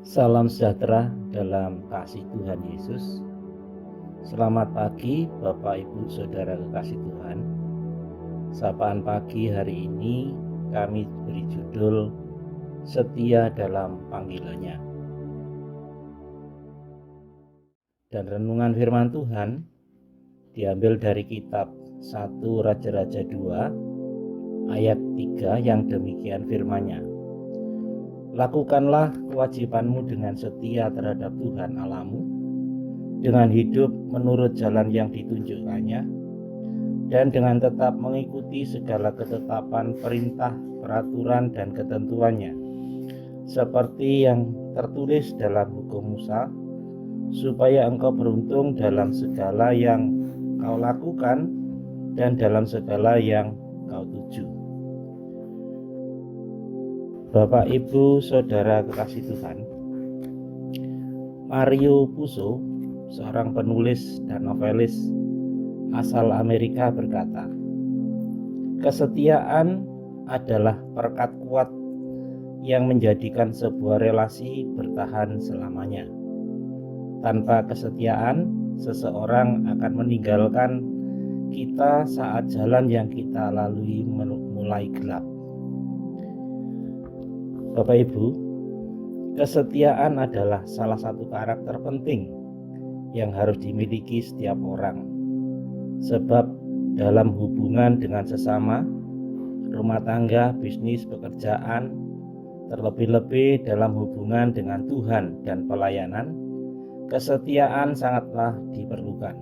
Salam sejahtera dalam kasih Tuhan Yesus. Selamat pagi Bapak Ibu Saudara kekasih Tuhan. Sapaan pagi hari ini kami beri judul Setia dalam Panggilannya. Dan renungan firman Tuhan diambil dari kitab 1 Raja-Raja 2 ayat 3 yang demikian firman-Nya. Lakukanlah kewajibanmu dengan setia terhadap Tuhan Allahmu, dengan hidup menurut jalan yang ditunjukkannya, dan dengan tetap mengikuti segala ketetapan, perintah, peraturan, dan ketentuannya, seperti yang tertulis dalam hukum Musa, supaya engkau beruntung dalam segala yang kau lakukan dan dalam segala yang kau tuju. Bapak, Ibu, Saudara kekasih Tuhan, Mario Puzo, seorang penulis dan novelis asal Amerika berkata, kesetiaan adalah perekat kuat yang menjadikan sebuah relasi bertahan selamanya. Tanpa kesetiaan, seseorang akan meninggalkan kita saat jalan yang kita lalui mulai gelap. Bapak Ibu, kesetiaan adalah salah satu karakter penting yang harus dimiliki setiap orang. Sebab dalam hubungan dengan sesama, rumah tangga, bisnis, pekerjaan, terlebih-lebih dalam hubungan dengan Tuhan dan pelayanan, kesetiaan sangatlah diperlukan.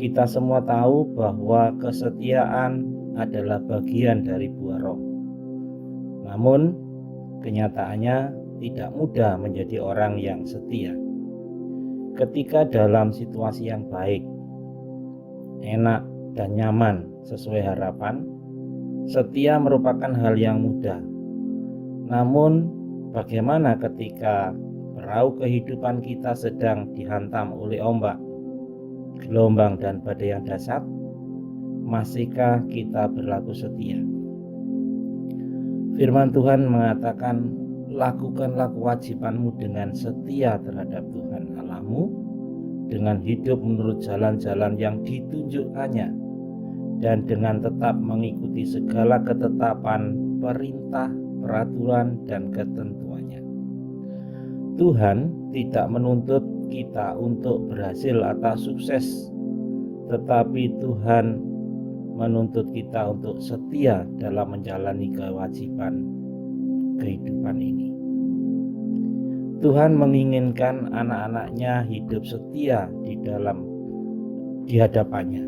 Kita semua tahu bahwa kesetiaan adalah bagian dari buah roh. Namun, kenyataannya tidak mudah menjadi orang yang setia. Ketika dalam situasi yang baik, enak dan nyaman sesuai harapan, setia merupakan hal yang mudah. Namun, bagaimana ketika perahu kehidupan kita sedang dihantam oleh ombak, gelombang, dan badai yang dahsyat? Masihkah kita berlaku setia? Firman Tuhan mengatakan, lakukanlah kewajibanmu dengan setia terhadap Tuhan Allahmu, dengan hidup menurut jalan-jalan yang ditunjukkannya, dan dengan tetap mengikuti segala ketetapan, perintah, peraturan, dan ketentuannya. Tuhan tidak menuntut kita untuk berhasil atau sukses, tetapi Tuhan menuntut kita untuk setia dalam menjalani kewajiban kehidupan ini. Tuhan menginginkan anak-anaknya hidup setia di hadapannya.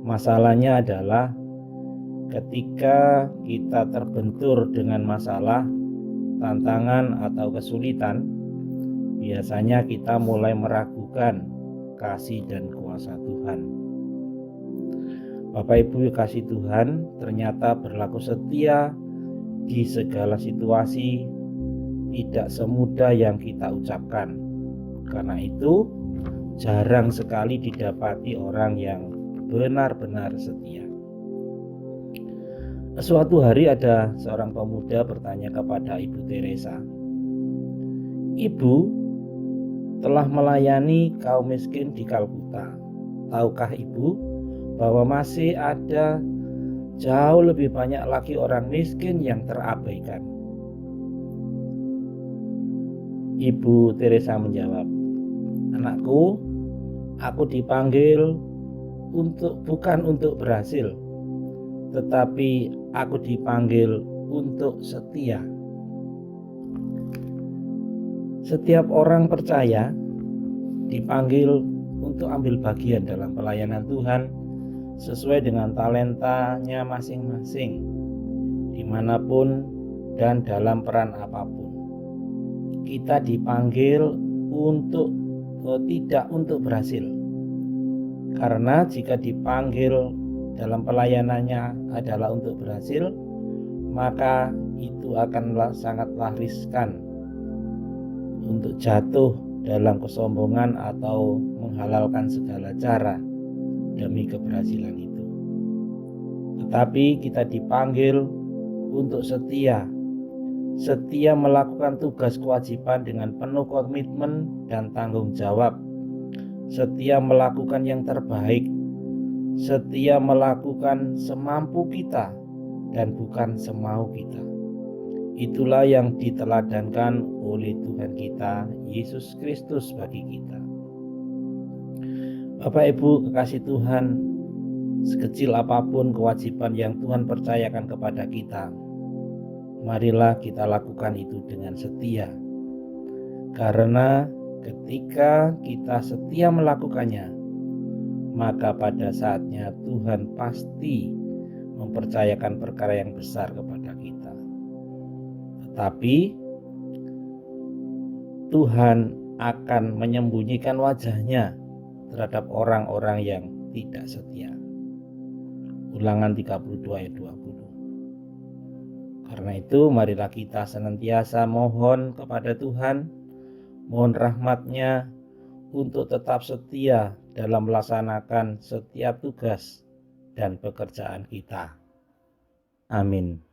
Masalahnya adalah ketika kita terbentur dengan masalah, tantangan, atau kesulitan, biasanya kita mulai meragukan kasih dan kuasa Tuhan. Bapak Ibu kasih Tuhan, ternyata berlaku setia di segala situasi tidak semudah yang kita ucapkan. Karena itu, jarang sekali didapati orang yang benar-benar setia. Suatu hari ada seorang pemuda bertanya kepada Ibu Teresa, "Ibu telah melayani kaum miskin di Kalkuta. Tahukah Ibu bahwa masih ada jauh lebih banyak lagi orang miskin yang terabaikan?" Ibu Teresa menjawab, "Anakku, aku dipanggil bukan untuk berhasil, tetapi aku dipanggil untuk setia." Setiap orang percaya dipanggil untuk ambil bagian dalam pelayanan Tuhan sesuai dengan talentanya masing-masing, dimanapun dan dalam peran apapun. Kita dipanggil tidak untuk berhasil, karena jika dipanggil dalam pelayanannya adalah untuk berhasil, maka itu akanlah sangatlah riskan untuk jatuh dalam kesombongan atau menghalalkan segala cara demi keberhasilan itu. Tetapi kita dipanggil untuk setia setia melakukan tugas kewajiban dengan penuh komitmen dan tanggung jawab, setia melakukan yang terbaik, setia melakukan semampu kita dan bukan semau kita. Itulah yang diteladankan oleh Tuhan kita Yesus Kristus bagi kita. Bapak Ibu kekasih Tuhan, sekecil apapun kewajiban yang Tuhan percayakan kepada kita, marilah kita lakukan itu dengan setia. Karena ketika kita setia melakukannya, maka pada saatnya Tuhan pasti mempercayakan perkara yang besar kepada kita. Tetapi Tuhan akan menyembunyikan wajahnya terhadap orang-orang yang tidak setia. Ulangan 32 ayat 20. Karena itu marilah kita senantiasa mohon kepada Tuhan, mohon rahmat-Nya untuk tetap setia dalam melaksanakan setiap tugas dan pekerjaan kita. Amin.